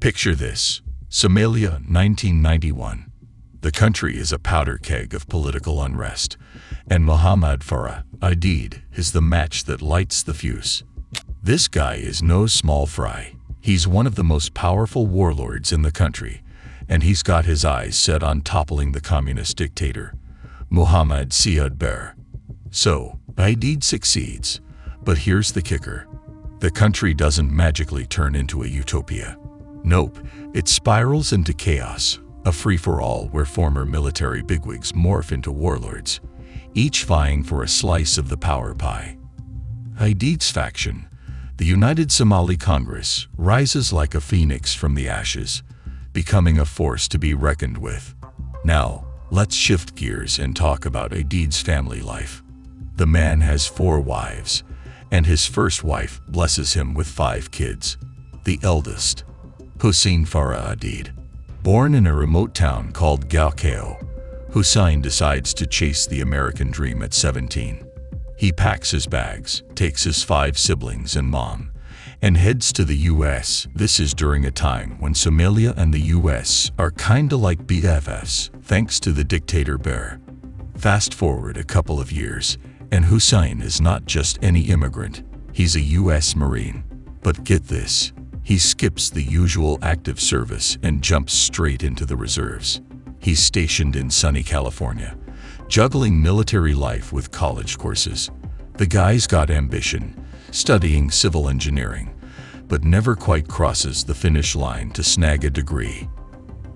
Picture this: Somalia, 1991. The country is a powder keg of political unrest, and Muhammad Farah Aidid is the match that lights the fuse. This guy is no small fry. He's one of the most powerful warlords in the country, and he's got his eyes set on toppling the communist dictator, Muhammad Siad Barre. So, Aidid succeeds, but here's the kicker. The country doesn't magically turn into a utopia. Nope, it spirals into chaos, a free-for-all where former military bigwigs morph into warlords, each vying for a slice of the power pie. Aidid's faction, the United Somali Congress, rises like a phoenix from the ashes, becoming a force to be reckoned with. Now, let's shift gears and talk about Aidid's family life. The man has 4 wives, and his first wife blesses him with 5 kids. The eldest, Muhammad Farah Aidid, born in a remote town called Galkao, Hussein decides to chase the American dream at 17. He packs his bags, takes his 5 siblings and mom, and heads to the US. This is during a time when Somalia and the US are kinda like BFFs, thanks to the dictator Barre. Fast forward a couple of years, and Hussein is not just any immigrant, he's a US Marine. But get this, he skips the usual active service and jumps straight into the reserves. He's stationed in sunny California, juggling military life with college courses. The guy's got ambition, studying civil engineering, but never quite crosses the finish line to snag a degree.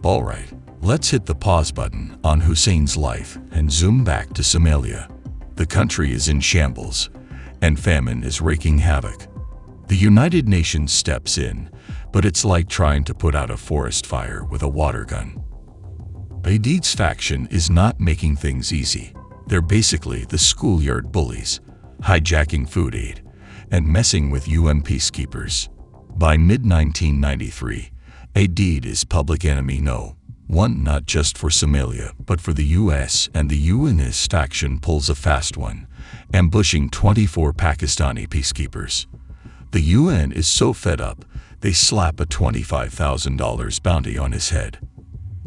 Alright, let's hit the pause button on Hussein's life and zoom back to Somalia. The country is in shambles, and famine is wreaking havoc. The United Nations steps in, but it's like trying to put out a forest fire with a water gun. Aidid's faction is not making things easy. They're basically the schoolyard bullies, hijacking food aid and messing with UN peacekeepers. By mid-1993, Aidid is public enemy no. 1 not just for Somalia, but for the US, and the UN's faction pulls a fast one, ambushing 24 Pakistani peacekeepers. The UN is so fed up, they slap a $25,000 bounty on his head.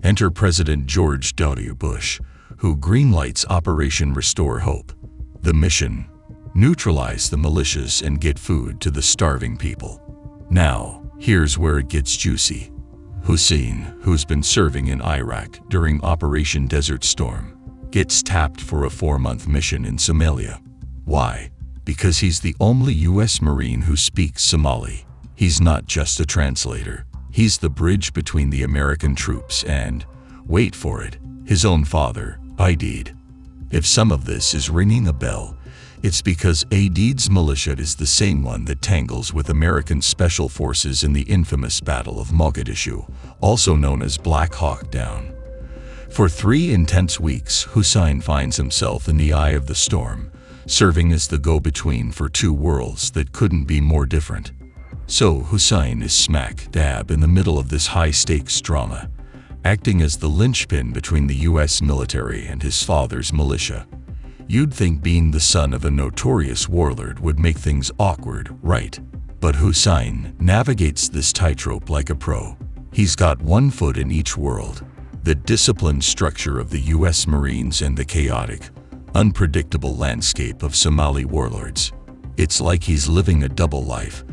Enter President George W. Bush, who greenlights Operation Restore Hope. The mission: neutralize the militias and get food to the starving people. Now, here's where it gets juicy. Hussein, who's been serving in Iraq during Operation Desert Storm, gets tapped for a 4-month mission in Somalia. Why? Because he's the only US Marine who speaks Somali. He's not just a translator. He's the bridge between the American troops and, wait for it, his own father, Aidid. If some of this is ringing a bell, it's because Aidid's militia is the same one that tangles with American special forces in the infamous Battle of Mogadishu, also known as Black Hawk Down. For 3 intense weeks, Hussein finds himself in the eye of the storm, serving as the go-between for 2 worlds that couldn't be more different. So Hussein is smack dab in the middle of this high-stakes drama, acting as the linchpin between the US military and his father's militia. You'd think being the son of a notorious warlord would make things awkward, right? But Hussein navigates this tightrope like a pro. He's got 1 foot in each world: the disciplined structure of the US Marines and the chaotic, unpredictable landscape of Somali warlords. It's like he's living a double life,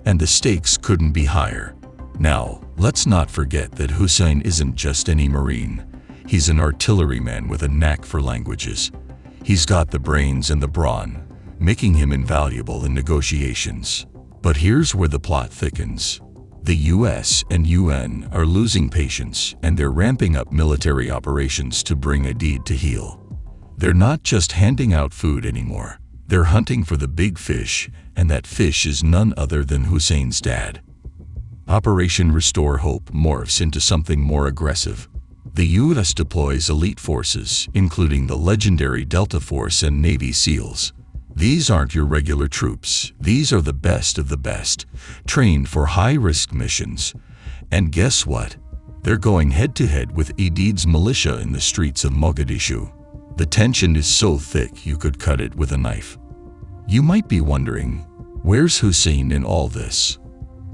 and the stakes couldn't be higher. Now, let's not forget that Hussein isn't just any Marine. He's an artilleryman with a knack for languages. He's got the brains and the brawn, making him invaluable in negotiations. But here's where the plot thickens. The US and UN are losing patience, and they're ramping up military operations to bring Aidid to heel. They're not just handing out food anymore. They're hunting for the big fish, and that fish is none other than Hussein's dad. Operation Restore Hope morphs into something more aggressive. The US deploys elite forces, including the legendary Delta Force and Navy SEALs. These aren't your regular troops. These are the best of the best, trained for high-risk missions. And guess what? They're going head-to-head with Aidid's militia in the streets of Mogadishu. The tension is so thick you could cut it with a knife. You might be wondering, where's Hussein in all this?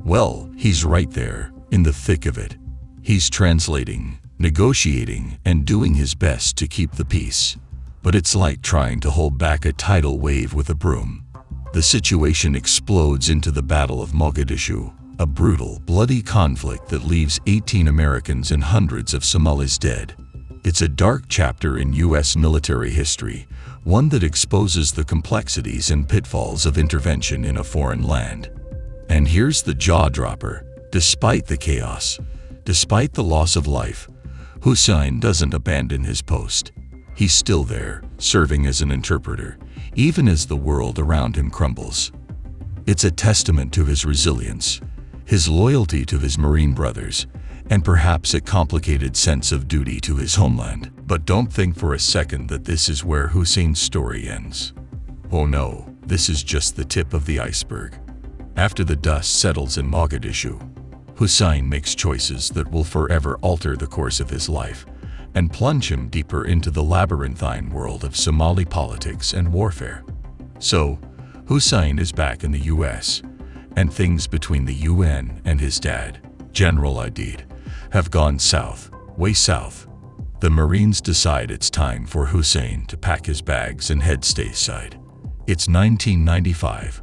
Well, he's right there, in the thick of it. He's translating, negotiating, and doing his best to keep the peace. But it's like trying to hold back a tidal wave with a broom. The situation explodes into the Battle of Mogadishu, a brutal, bloody conflict that leaves 18 Americans and hundreds of Somalis dead. It's a dark chapter in U.S. military history, one that exposes the complexities and pitfalls of intervention in a foreign land. And here's the jaw-dropper. Despite the chaos, despite the loss of life, Hussein doesn't abandon his post. He's still there, serving as an interpreter, even as the world around him crumbles. It's a testament to his resilience, his loyalty to his Marine brothers, and perhaps a complicated sense of duty to his homeland. But don't think for a second that this is where Hussein's story ends. Oh no, this is just the tip of the iceberg. After the dust settles in Mogadishu, Hussein makes choices that will forever alter the course of his life and plunge him deeper into the labyrinthine world of Somali politics and warfare. So, Hussein is back in the US, and things between the UN and his dad, General Aidid, have gone south, way south. The Marines decide it's time for Hussein to pack his bags and head stateside. It's 1995,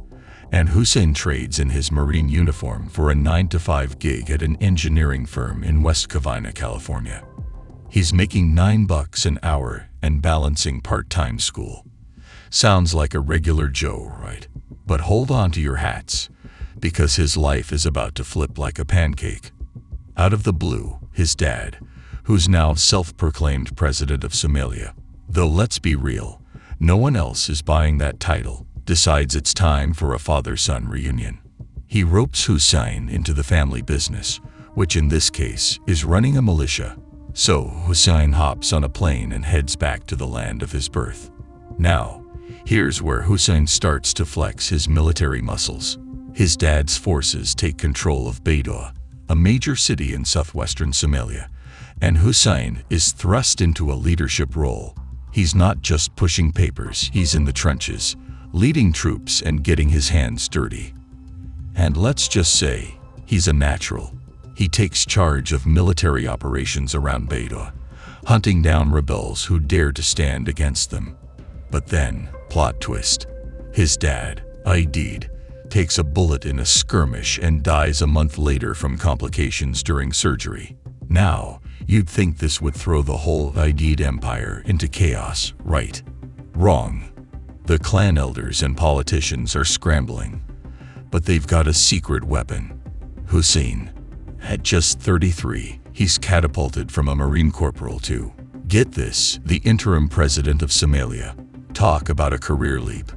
and Hussein trades in his Marine uniform for a 9-to-5 gig at an engineering firm in West Covina, California. He's making $9 an hour and balancing part-time school. Sounds like a regular Joe, right? But hold on to your hats, because his life is about to flip like a pancake. Out of the blue, his dad, who's now self-proclaimed president of Somalia, though let's be real, no one else is buying that title, decides it's time for a father-son reunion. He ropes Hussein into the family business, which in this case is running a militia. So Hussein hops on a plane and heads back to the land of his birth. Now, here's where Hussein starts to flex his military muscles. His dad's forces take control of Baidoa, a major city in southwestern Somalia, and Hussein is thrust into a leadership role. He's not just pushing papers, he's in the trenches, leading troops and getting his hands dirty. And let's just say, he's a natural. He takes charge of military operations around Baidoa, hunting down rebels who dare to stand against them. But then, plot twist, his dad, Aidid, takes a bullet in a skirmish and dies a month later from complications during surgery. Now, you'd think this would throw the whole Aidid empire into chaos, right? Wrong. The clan elders and politicians are scrambling, but they've got a secret weapon. Hussein. At just 33, he's catapulted from a Marine corporal to, get this, the interim president of Somalia. Talk about a career leap.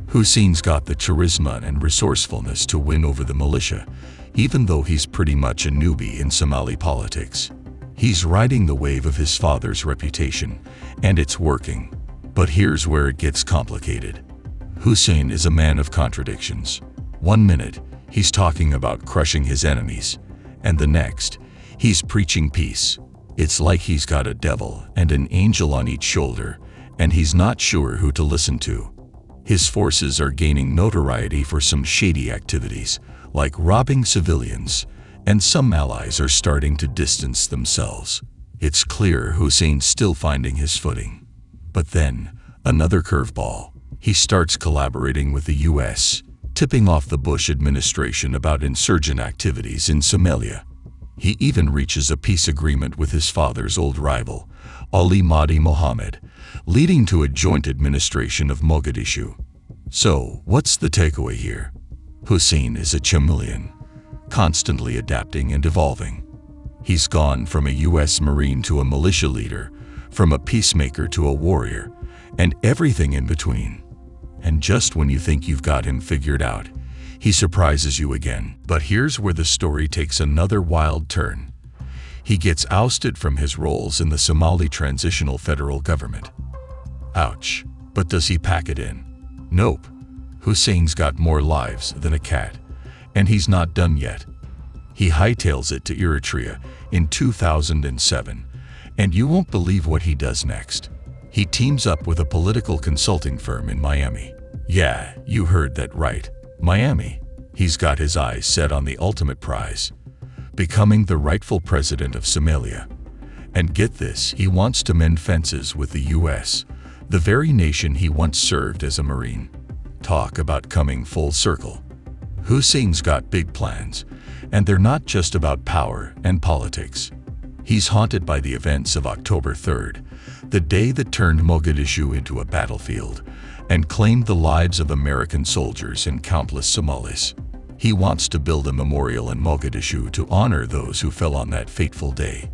Hussein's got the charisma and resourcefulness to win over the militia, even though he's pretty much a newbie in Somali politics. He's riding the wave of his father's reputation, and it's working. But here's where it gets complicated. Hussein is a man of contradictions. One minute, he's talking about crushing his enemies, and the next, he's preaching peace. It's like he's got a devil and an angel on each shoulder, and he's not sure who to listen to. His forces are gaining notoriety for some shady activities, like robbing civilians, and some allies are starting to distance themselves. It's clear Hussein's still finding his footing. But then, another curveball. He starts collaborating with the US, tipping off the Bush administration about insurgent activities in Somalia. He even reaches a peace agreement with his father's old rival, Ali Mahdi Mohammed, leading to a joint administration of Mogadishu. So, what's the takeaway here? Hussein is a chameleon, constantly adapting and evolving. He's gone from a US Marine to a militia leader, from a peacemaker to a warrior, and everything in between. And just when you think you've got him figured out, he surprises you again. But here's where the story takes another wild turn. He gets ousted from his roles in the Somali Transitional Federal Government. Ouch. But does he pack it in? Nope. Hussein's got more lives than a cat, and he's not done yet. He hightails it to Eritrea in 2007, and you won't believe what he does next. He teams up with a political consulting firm in Miami. Yeah, you heard that right. Miami. He's got his eyes set on the ultimate prize: becoming the rightful president of Somalia. And get this, he wants to mend fences with the US, the very nation he once served as a Marine. Talk about coming full circle. Hussein's got big plans, and they're not just about power and politics. He's haunted by the events of October 3rd, the day that turned Mogadishu into a battlefield and claimed the lives of American soldiers and countless Somalis. He wants to build a memorial in Mogadishu to honor those who fell on that fateful day.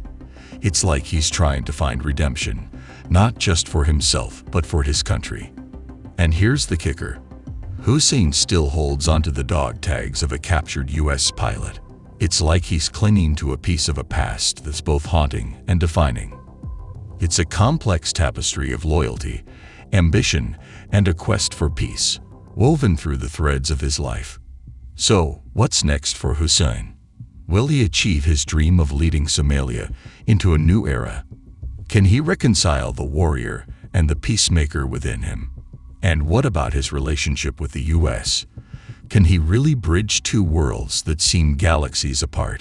It's like he's trying to find redemption, not just for himself, but for his country. And here's the kicker. Hussein still holds onto the dog tags of a captured US pilot. It's like he's clinging to a piece of a past that's both haunting and defining. It's a complex tapestry of loyalty, ambition, and a quest for peace, woven through the threads of his life. So, what's next for Hussein? Will he achieve his dream of leading Somalia into a new era? Can he reconcile the warrior and the peacemaker within him? And what about his relationship with the US? Can he really bridge two worlds that seem galaxies apart?